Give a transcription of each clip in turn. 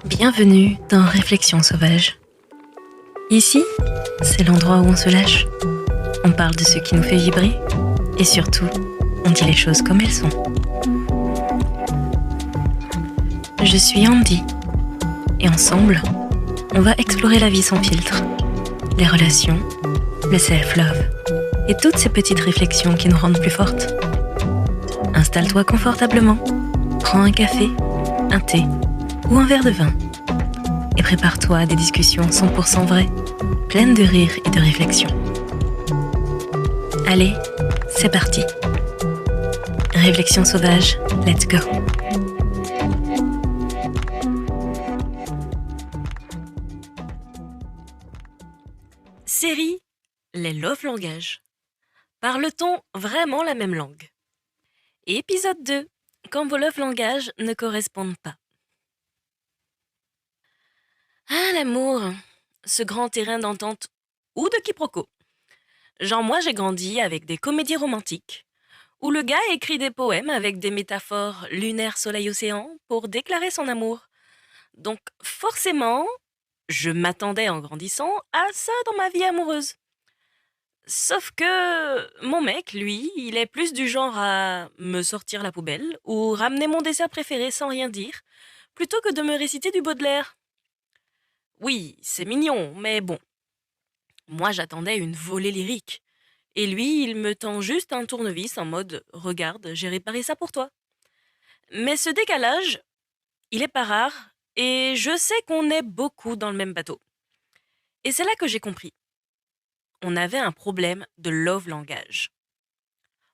Bienvenue dans Réflexions sauvages. Ici, c'est l'endroit où on se lâche. On parle de ce qui nous fait vibrer et surtout, on dit les choses comme elles sont. Je suis Andy et ensemble, on va explorer la vie sans filtre, les relations, le self-love et toutes ces petites réflexions qui nous rendent plus fortes. Installe-toi confortablement, prends un café, un thé ou un verre de vin et prépare-toi à des discussions 100% vraies, pleines de rire et de réflexion. Allez, c'est parti. Réflexion sauvage, let's go. Série Les Love Langages. Parle-t-on vraiment la même langue? Et épisode 2, quand vos love langages ne correspondent pas. Ah, l'amour, ce grand terrain d'entente ou de quiproquo. Genre moi j'ai grandi avec des comédies romantiques, où le gars écrit des poèmes avec des métaphores lunaire, soleil, océan pour déclarer son amour. Donc forcément, je m'attendais en grandissant à ça dans ma vie amoureuse. Sauf que mon mec, lui, il est plus du genre à me sortir la poubelle ou ramener mon dessert préféré sans rien dire, plutôt que de me réciter du Baudelaire. Oui, c'est mignon, mais bon. Moi, j'attendais une volée lyrique. Et lui, il me tend juste un tournevis en mode « Regarde, j'ai réparé ça pour toi ». Mais ce décalage, il est pas rare, et je sais qu'on est beaucoup dans le même bateau. Et c'est là que j'ai compris. On avait un problème de love langage.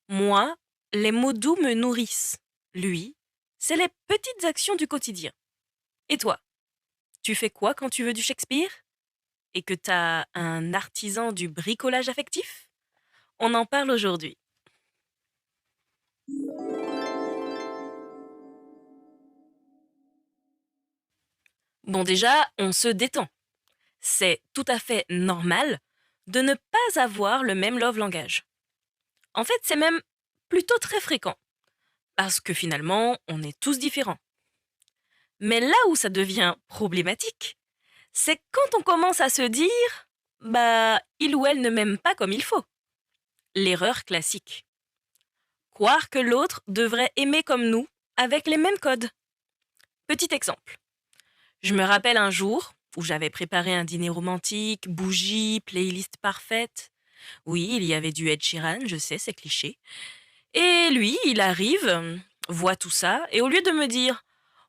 Moi, les mots doux me nourrissent. Lui, c'est les petites actions du quotidien. Et toi, tu fais quoi quand tu veux du Shakespeare? Et que t'as un artisan du bricolage affectif? On en parle aujourd'hui. Bon déjà, on se détend. C'est tout à fait normal de ne pas avoir le même love langage. En fait, c'est même plutôt très fréquent, parce que finalement, on est tous différents. Mais là où ça devient problématique, c'est quand on commence à se dire « bah, il ou elle ne m'aime pas comme il faut ». L'erreur classique. Croire que l'autre devrait aimer comme nous, avec les mêmes codes. Petit exemple. Je me rappelle un jour où j'avais préparé un dîner romantique, bougies, playlist parfaite. Oui, il y avait du Ed Sheeran, je sais, c'est cliché. Et lui, il arrive, voit tout ça, et au lieu de me dire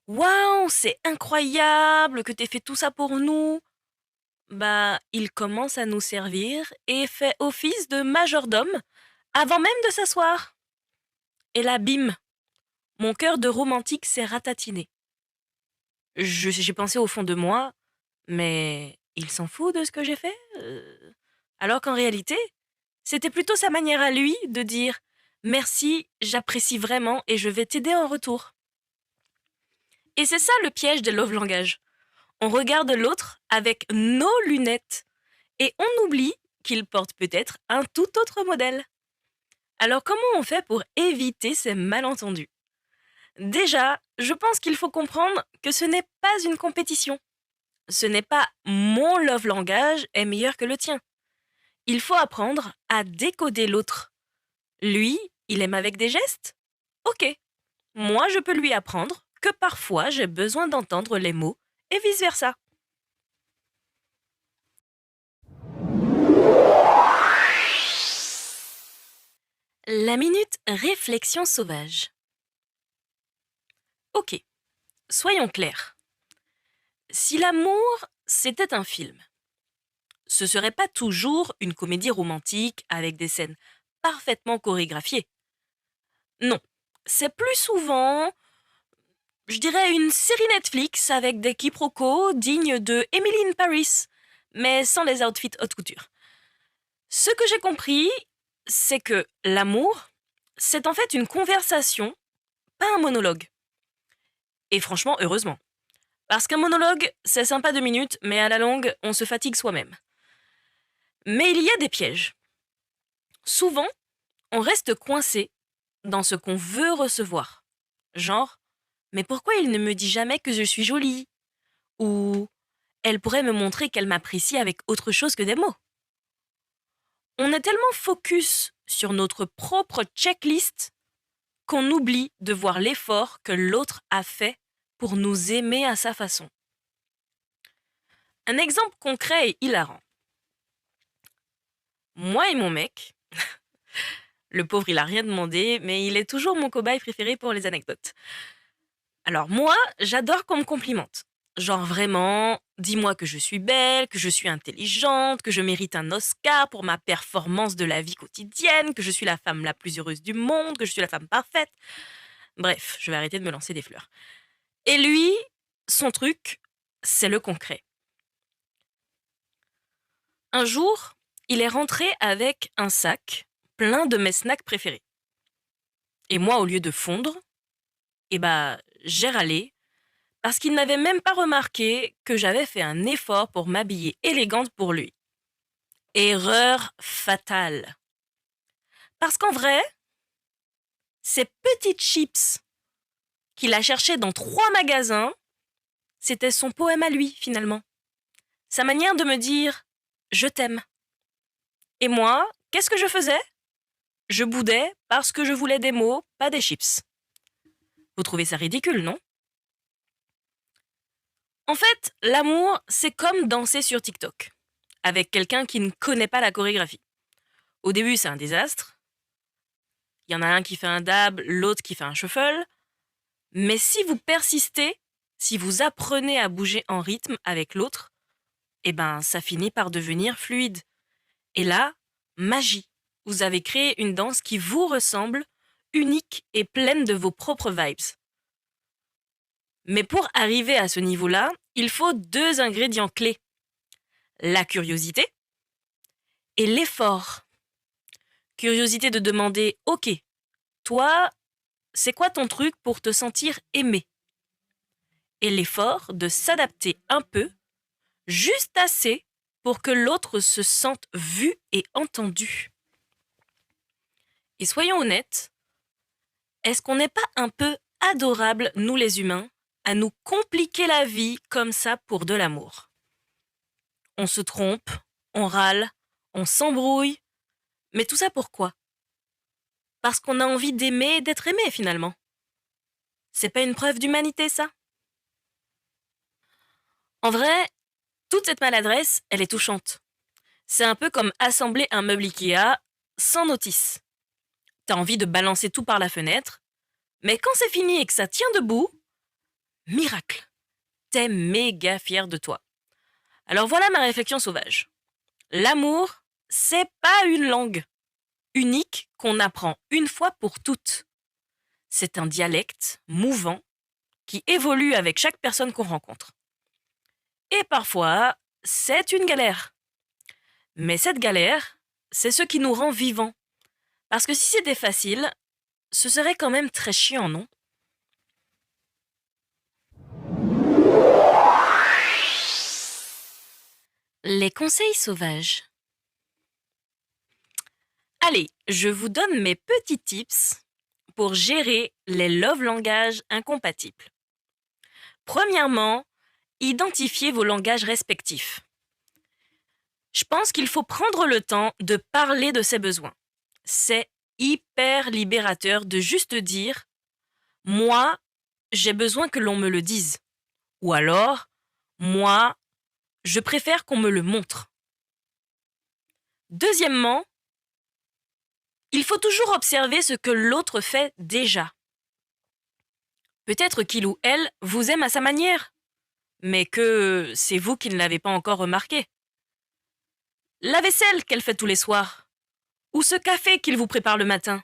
« Waouh, c'est incroyable que t'aies fait tout ça pour nous », bah, il commence à nous servir et fait office de majordome avant même de s'asseoir. Et là, bim, mon cœur de romantique s'est ratatiné. J'ai pensé au fond de moi, mais il s'en fout de ce que j'ai fait? Alors qu'en réalité, c'était plutôt sa manière à lui de dire merci, j'apprécie vraiment et je vais t'aider en retour. Et c'est ça le piège des love langages. On regarde l'autre avec nos lunettes et on oublie qu'il porte peut-être un tout autre modèle. Alors comment on fait pour éviter ces malentendus? Déjà, je pense qu'il faut comprendre que ce n'est pas une compétition. Ce n'est pas mon love langage est meilleur que le tien. Il faut apprendre à décoder l'autre. Lui, il aime avec des gestes? Ok. Moi, je peux lui apprendre que parfois j'ai besoin d'entendre les mots et vice-versa. La minute réflexion sauvage. Ok, soyons clairs. Si l'amour, c'était un film, ce serait pas toujours une comédie romantique avec des scènes parfaitement chorégraphiées. Non, c'est plus souvent, je dirais, une série Netflix avec des quiproquos dignes de Emily in Paris, mais sans les outfits haute couture. Ce que j'ai compris, c'est que l'amour, c'est en fait une conversation, pas un monologue. Et franchement, heureusement. Parce qu'un monologue, c'est sympa 2 minutes, mais à la longue, on se fatigue soi-même. Mais il y a des pièges. Souvent, on reste coincé dans ce qu'on veut recevoir. Genre, mais pourquoi il ne me dit jamais que je suis jolie? ou elle pourrait me montrer qu'elle m'apprécie avec autre chose que des mots. On est tellement focus sur notre propre checklist qu'on oublie de voir l'effort que l'autre a fait pour nous aimer à sa façon. Un exemple concret et hilarant. Moi et mon mec, le pauvre il a rien demandé, mais il est toujours mon cobaye préféré pour les anecdotes. Alors moi, j'adore qu'on me complimente. Genre vraiment, dis-moi que je suis belle, que je suis intelligente, que je mérite un Oscar pour ma performance de la vie quotidienne, que je suis la femme la plus heureuse du monde, que je suis la femme parfaite. Bref, je vais arrêter de me lancer des fleurs. Et lui, son truc, c'est le concret. Un jour, il est rentré avec un sac plein de mes snacks préférés. Et moi, au lieu de fondre, j'ai râlé parce qu'il n'avait même pas remarqué que j'avais fait un effort pour m'habiller élégante pour lui. Erreur fatale. Parce qu'en vrai, ces petites chips qu'il a cherchées dans 3 magasins, c'était son poème à lui, finalement. Sa manière de me dire « je t'aime ». Et moi, qu'est-ce que je faisais? Je boudais parce que je voulais des mots, pas des chips. Vous trouvez ça ridicule, non? En fait, l'amour, c'est comme danser sur TikTok, avec quelqu'un qui ne connaît pas la chorégraphie. Au début, c'est un désastre. Il y en a un qui fait un dab, l'autre qui fait un shuffle. Mais si vous persistez, si vous apprenez à bouger en rythme avec l'autre, ça finit par devenir fluide. Et là, magie. Vous avez créé une danse qui vous ressemble, unique et pleine de vos propres vibes. Mais pour arriver à ce niveau-là, il faut 2 ingrédients clés. La curiosité et l'effort. Curiosité de demander « Ok, toi, c'est quoi ton truc pour te sentir aimé ?» Et l'effort de s'adapter un peu, juste assez pour que l'autre se sente vu et entendu. Et soyons honnêtes, est-ce qu'on n'est pas un peu adorable, nous les humains, à nous compliquer la vie comme ça pour de l'amour? On se trompe, on râle, on s'embrouille, mais tout ça pourquoi? Parce qu'on a envie d'aimer et d'être aimé finalement. C'est pas une preuve d'humanité ça? En vrai, toute cette maladresse, elle est touchante. C'est un peu comme assembler un meuble Ikea sans notice. T'as envie de balancer tout par la fenêtre, mais quand c'est fini et que ça tient debout, miracle, t'es méga fier de toi. Alors voilà ma réflexion sauvage. L'amour, c'est pas une langue unique qu'on apprend une fois pour toutes. C'est un dialecte mouvant qui évolue avec chaque personne qu'on rencontre. Et parfois, c'est une galère. Mais cette galère, c'est ce qui nous rend vivants. Parce que si c'était facile, ce serait quand même très chiant, non? Les conseils sauvages. Allez, je vous donne mes petits tips pour gérer les love langages incompatibles. Premièrement, identifiez vos langages respectifs. Je pense qu'il faut prendre le temps de parler de ses besoins. C'est hyper libérateur de juste dire « moi, j'ai besoin que l'on me le dise » ou alors « moi, je préfère qu'on me le montre ». Deuxièmement, il faut toujours observer ce que l'autre fait déjà. Peut-être qu'il ou elle vous aime à sa manière, mais que c'est vous qui ne l'avez pas encore remarqué. La vaisselle qu'elle fait tous les soirs, ou ce café qu'il vous prépare le matin,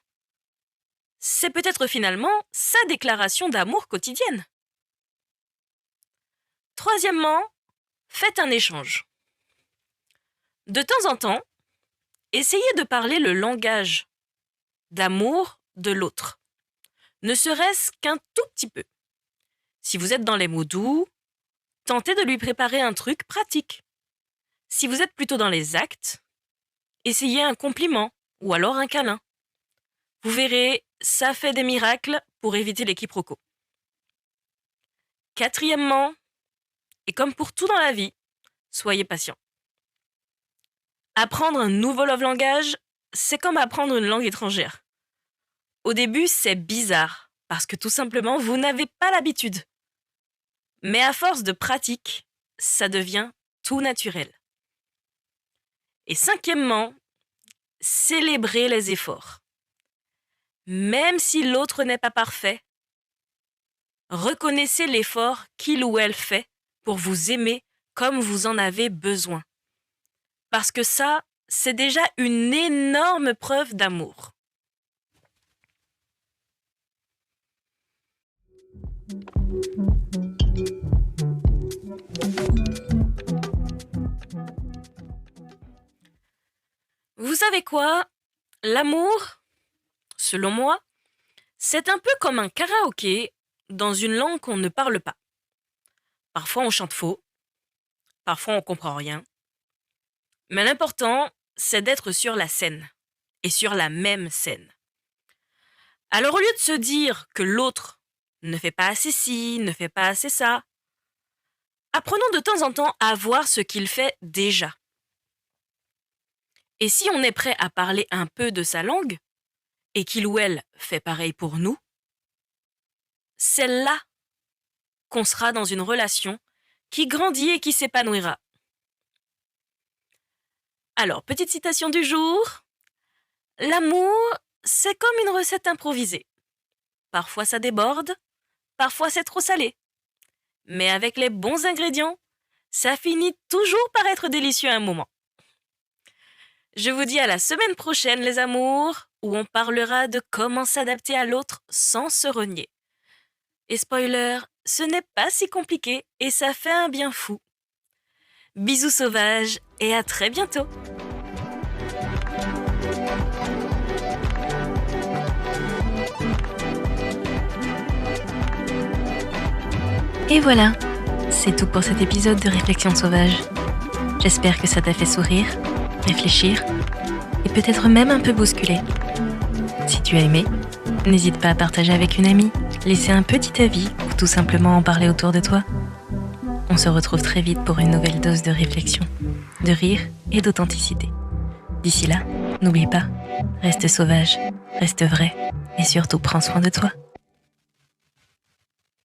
c'est peut-être finalement sa déclaration d'amour quotidienne. Troisièmement, faites un échange. De temps en temps, essayez de parler le langage d'amour de l'autre, ne serait-ce qu'un tout petit peu. Si vous êtes dans les mots doux, tentez de lui préparer un truc pratique. Si vous êtes plutôt dans les actes, essayez un compliment ou alors un câlin. Vous verrez, ça fait des miracles pour éviter les quiproquos. Quatrièmement, Et comme pour tout dans la vie, soyez patient. Apprendre un nouveau love langage, c'est comme apprendre une langue étrangère. Au début, c'est bizarre, parce que tout simplement, vous n'avez pas l'habitude. Mais à force de pratique, ça devient tout naturel. Et cinquièmement, célébrez les efforts. Même si l'autre n'est pas parfait, reconnaissez l'effort qu'il ou elle fait pour vous aimer comme vous en avez besoin. Parce que ça, c'est déjà une énorme preuve d'amour. Vous savez quoi? L'amour, selon moi, c'est un peu comme un karaoké dans une langue qu'on ne parle pas. Parfois on chante faux, parfois on comprend rien. Mais l'important, c'est d'être sur la scène, et sur la même scène. Alors au lieu de se dire que l'autre ne fait pas assez ci, ne fait pas assez ça, apprenons de temps en temps à voir ce qu'il fait déjà. Et si on est prêt à parler un peu de sa langue, et qu'il ou elle fait pareil pour nous, c'est là qu'on sera dans une relation qui grandit et qui s'épanouira. Alors, petite citation du jour. L'amour, c'est comme une recette improvisée. Parfois ça déborde, parfois c'est trop salé. Mais avec les bons ingrédients, ça finit toujours par être délicieux à un moment. Je vous dis à la semaine prochaine, les amours, où on parlera de comment s'adapter à l'autre sans se renier. Et spoiler, ce n'est pas si compliqué et ça fait un bien fou. Bisous sauvages et à très bientôt. Et voilà, c'est tout pour cet épisode de Réflexion sauvage. J'espère que ça t'a fait sourire, réfléchir et peut-être même un peu bousculer. Si tu as aimé, n'hésite pas à partager avec une amie, laisser un petit avis ou tout simplement en parler autour de toi. On se retrouve très vite pour une nouvelle dose de réflexion, de rire et d'authenticité. D'ici là, n'oublie pas, reste sauvage, reste vrai et surtout prends soin de toi.